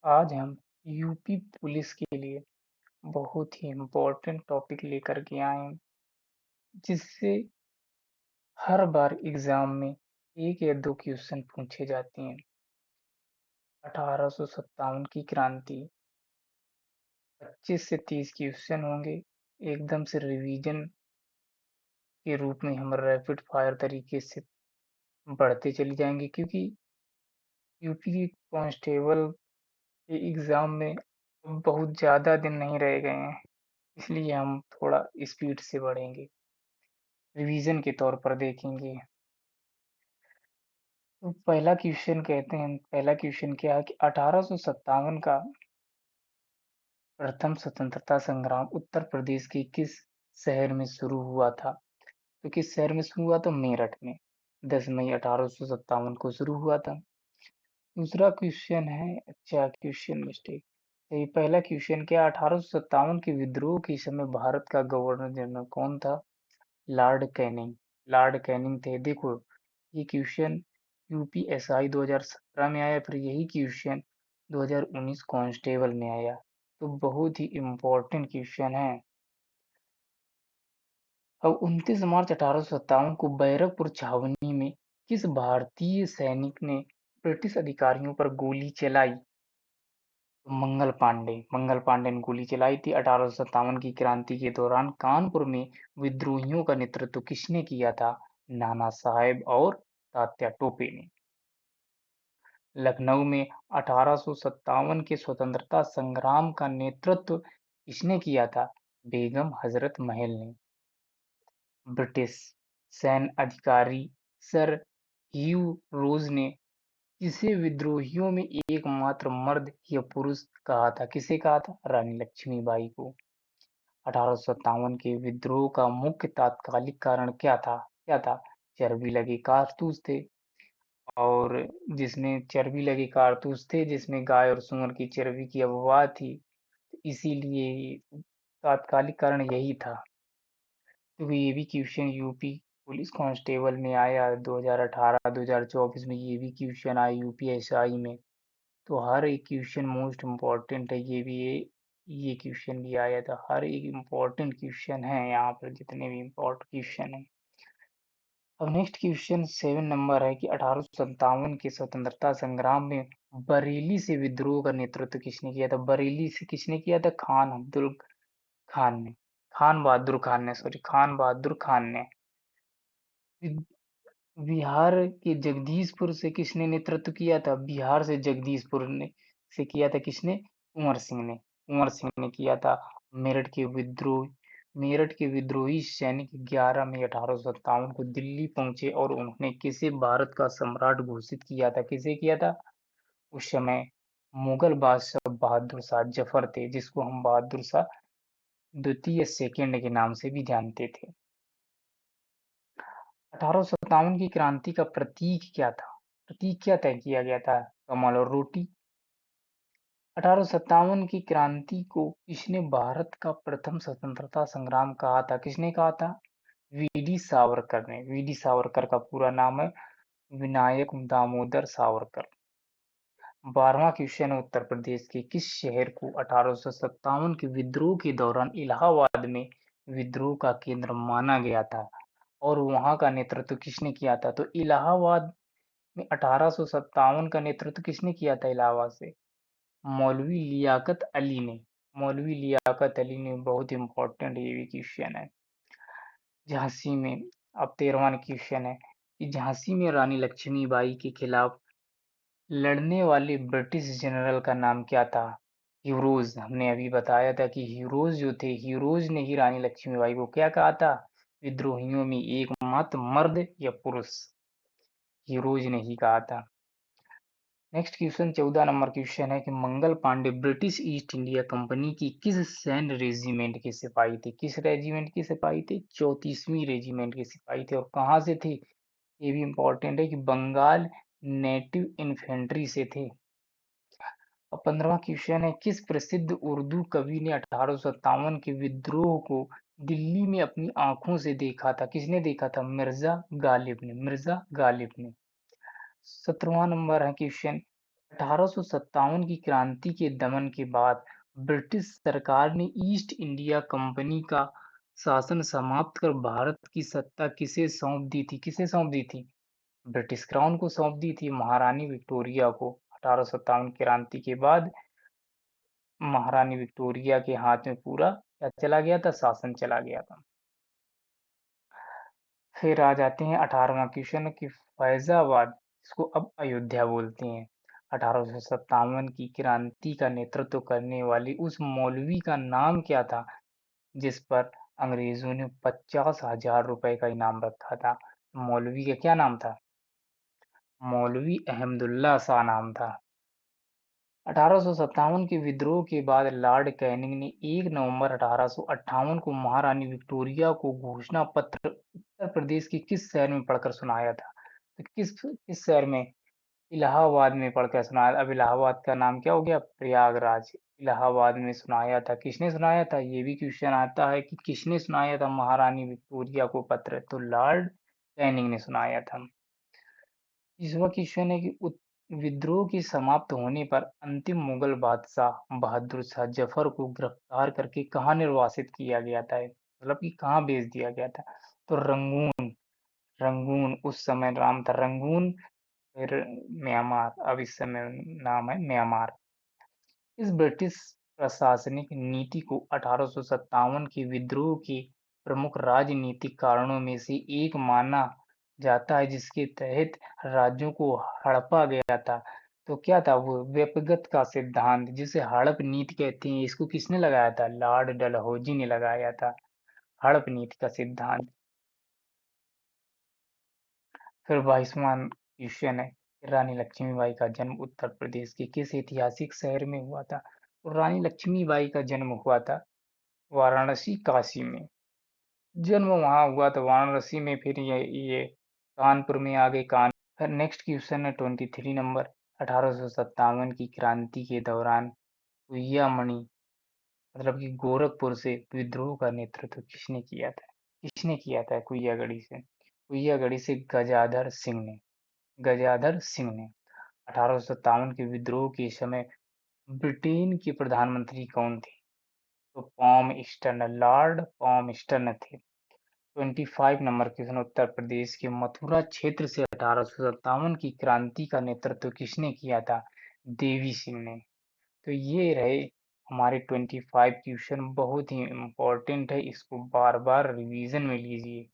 आज हम UP police के लिए बहुत ही इम्पोर्टेंट टॉपिक लेकर के आए हैं, जिससे हर बार एग्जाम में एक या दो क्वेश्चन पूछे जाते हैं। 1857 की क्रांति 25 से 30 क्वेश्चन होंगे। एकदम से रिवीजन के रूप में हम रैपिड फायर तरीके से बढ़ते चले जाएंगे, क्योंकि यूपी कांस्टेबल के एग्जाम में अब बहुत ज़्यादा दिन नहीं रह गए हैं। इसलिए हम थोड़ा स्पीड से बढ़ेंगे, रिवीजन के तौर पर देखेंगे। तो पहला क्वेश्चन क्या है कि 1857 का प्रथम स्वतंत्रता संग्राम उत्तर प्रदेश के किस शहर में शुरू हुआ था? तो किस शहर में शुरू हुआ? तो मेरठ में 10 मई 1857 को शुरू हुआ था। दूसरा क्वेश्चन है, अच्छा क्वेश्चन मिस्टेक। तो ये पहला क्वेश्चन क्या, 1857 के विद्रोह के समय भारत का गवर्नर जनरल कौन था? Lord Canning. लॉर्ड कैनिंग थे। देखो, ये क्वेश्चन यूपीएसआई 2017 में आया, फिर यही क्वेश्चन 2019 कांस्टेबल में आया, तो बहुत ही इम्पोर्टेंट क्वेश्चन है। अब 29 मार्च 1857 को बैरकपुर छावनी में किस भारतीय सैनिक ने ब्रिटिश अधिकारियों पर गोली चलाई? तो मंगल पांडे ने गोली चलाई थी। 1857 की क्रांति के दौरान कानपुर में विद्रोहियों का नेतृत्व किसने किया था? नाना साहेब और तात्या टोपे ने। लखनऊ में 1857 के स्वतंत्रता संग्राम का नेतृत्व किसने किया था? बेगम हजरत महल ने। ब्रिटिश सैन्य अधिकारी सर ह्यू रोज ने किसे विद्रोहियों में एकमात्र मर्द या पुरुष कहा था? किसे कहा था? रानी लक्ष्मीबाई को। 1857 के विद्रोह का मुख्य तात्कालिक कारण क्या था? चर्बी लगे कारतूस थे। और चर्बी लगे कारतूस थे, जिसमें गाय और सूअर की चर्बी की अफवाह थी, इसीलिए तात्कालिक कारण यही था। तो ये भी क्वेश्चन यूपी पुलिस कांस्टेबल में आया 2018-2024 में, ये भी क्वेश्चन आया यूपीएसआई में। तो हर एक क्वेश्चन मोस्ट इम्पोर्टेंट है। ये क्वेश्चन भी आया था। हर एक इम्पोर्टेंट क्वेश्चन है यहाँ पर, जितने भी इम्पोर्टेंट क्वेश्चन है। अब नेक्स्ट क्वेश्चन 7 नंबर है कि 1857 के स्वतंत्रता संग्राम में बरेली से विद्रोह का नेतृत्व किसने किया था? बरेली से किसने किया था? खान ने। खान बहादुर खान ने। बिहार के जगदीशपुर से किसने नेतृत्व किया था? बिहार से जगदीशपुर ने से किया था किसने? कुंवर सिंह ने किया था। मेरठ के विद्रोह मेरठ के विद्रोही सैनिक 11 मई 1857 को दिल्ली पहुंचे और उन्होंने किसे भारत का सम्राट घोषित किया था? किसे किया था? उस समय मुगल बादशाह बहादुर शाह जफर थे, जिसको हम बहादुर शाह द्वितीय सेकंड के नाम से भी जानते थे। 1857 की क्रांति का प्रतीक क्या था? प्रतीक क्या तय किया गया था? कमल और रोटी। 1857 की क्रांति को किसने भारत का प्रथम स्वतंत्रता संग्राम कहा था? किसने कहा था? वीडी सावरकर ने। वीडी सावरकर का पूरा नाम है विनायक दामोदर सावरकर। 12वां क्वेश्चन है, उत्तर प्रदेश के किस शहर को 1857 के विद्रोह के दौरान इलाहाबाद में विद्रोह का केंद्र माना गया था और वहां का नेतृत्व किसने किया था? तो इलाहाबाद में 1857 का नेतृत्व किसने किया था इलाहाबाद से? मौलवी लियाकत अली ने। बहुत इंपॉर्टेंट ये भी क्वेश्चन है। झांसी में, अब 13वां क्वेश्चन है कि झांसी में रानी लक्ष्मीबाई के खिलाफ लड़ने वाले ब्रिटिश जनरल का नाम क्या था? ह्यूरोज। हमने अभी बताया था कि ह्यूरोज ने ही रानी लक्ष्मीबाई को क्या कहा था? विद्रोहियों में एकमात्र मर्द या पुरुष, ह्यूरोज ने ही कहा था। नेक्स्ट क्वेश्चन 14 नंबर क्वेश्चन है कि Mangal Pandey British East India company की किस सैन्य रेजिमेंट के सिपाही थे? किस रेजिमेंट के सिपाही थे? 34वीं रेजिमेंट के सिपाही थे। और कहाँ से थे? ये भी इंपॉर्टेंट है कि बंगाल नेटिव इन्फेंट्री से थे। और 15वां क्वेश्चन है, किस प्रसिद्ध उर्दू कवि ने 1857 के विद्रोह को दिल्ली में अपनी आंखों से देखा था? किसने देखा था? मिर्जा गालिब ने। 17वां नंबर है क्वेश्चन, 1857 की क्रांति के दमन के बाद ब्रिटिश सरकार ने ईस्ट इंडिया कंपनी का शासन समाप्त कर भारत की सत्ता किसे सौंप दी थी? किसे सौंप दी थी? ब्रिटिश क्राउन को सौंप दी थी, महारानी विक्टोरिया को। 1857 क्रांति के बाद महारानी विक्टोरिया के हाथ में पूरा क्या चला गया था? शासन चला गया था। फिर आ जाते हैं 18वां क्वेश्चन कि फैजाबाद, इसको अब अयोध्या बोलते हैं, 1857 की क्रांति का नेतृत्व करने वाले उस मौलवी का नाम क्या था जिस पर अंग्रेजों ने 50,000 रुपए का इनाम रखा था? मौलवी का क्या नाम था? मौलवी अहमदुल्ला शाह नाम था। 1857 के विद्रोह के बाद लॉर्ड कैनिंग ने 1 नवंबर 1858 को महारानी विक्टोरिया को घोषणा पत्र उत्तर प्रदेश के किस शहर में पढ़कर सुनाया था? तो किस शहर में? इलाहाबाद में पढ़कर सुनाया। अब इलाहाबाद का नाम क्या हो गया? प्रयागराज। इलाहाबाद में सुनाया था। किसने सुनाया था? ये भी क्वेश्चन आता है कि किसने सुनाया था महारानी विक्टोरिया को पत्र? तो लॉर्ड कैनिंग ने सुनाया था। तीसरा क्वेश्चन है कि विद्रोह के समाप्त होने पर अंतिम मुगल बादशाह बहादुर शाह जफर को गिरफ्तार करके कहाँ निर्वासित किया गया था? मतलब कि कहाँ भेज दिया गया था? तो रंगून। रंगून उस समय नाम था रंगून, फिर म्यांमार, अब इस समय नाम है म्यांमार। इस ब्रिटिश प्रशासनिक नीति को 1857 के विद्रोह के प्रमुख राजनीतिक कारणों में से एक माना जाता है जिसके तहत राज्यों को हड़पा गया था। तो क्या था वो? व्यक्तिगत का सिद्धांत, जिसे हड़प नीति कहते हैं, इसको किसने लगाया था? लॉर्ड डलहौजी ने लगाया था, हड़प नीति का सिद्धांत। फिर 22वां क्वेश्चन है, रानी लक्ष्मीबाई का जन्म उत्तर प्रदेश के किस ऐतिहासिक शहर में हुआ था? तो रानी लक्ष्मीबाई का जन्म हुआ था वाराणसी, काशी में। जन्म वहाँ हुआ था वाराणसी में, फिर ये कानपुर में आ गए कान। फिर नेक्स्ट क्वेश्चन है 23 नंबर, 1857 की क्रांति के दौरान हुइया मणि, मतलब कि गोरखपुर से विद्रोह का नेतृत्व किसने किया था? किसने किया था कुइयागढ़ी से? कुइयागढ़ी से गजाधर सिंह ने। गजाधर सिंह ने। 1857 के विद्रोह के समय ब्रिटेन के प्रधानमंत्री कौन थे? तो पॉम लॉर्ड पॉम थे। 25 नंबर क्वेश्चन, उत्तर प्रदेश के मथुरा क्षेत्र से 1857 की क्रांति का नेतृत्व किसने किया था? देवी सिंह ने। तो ये रहे हमारे 25 क्वेश्चन, बहुत ही इम्पोर्टेंट है, इसको बार बार रिवीजन में लीजिए।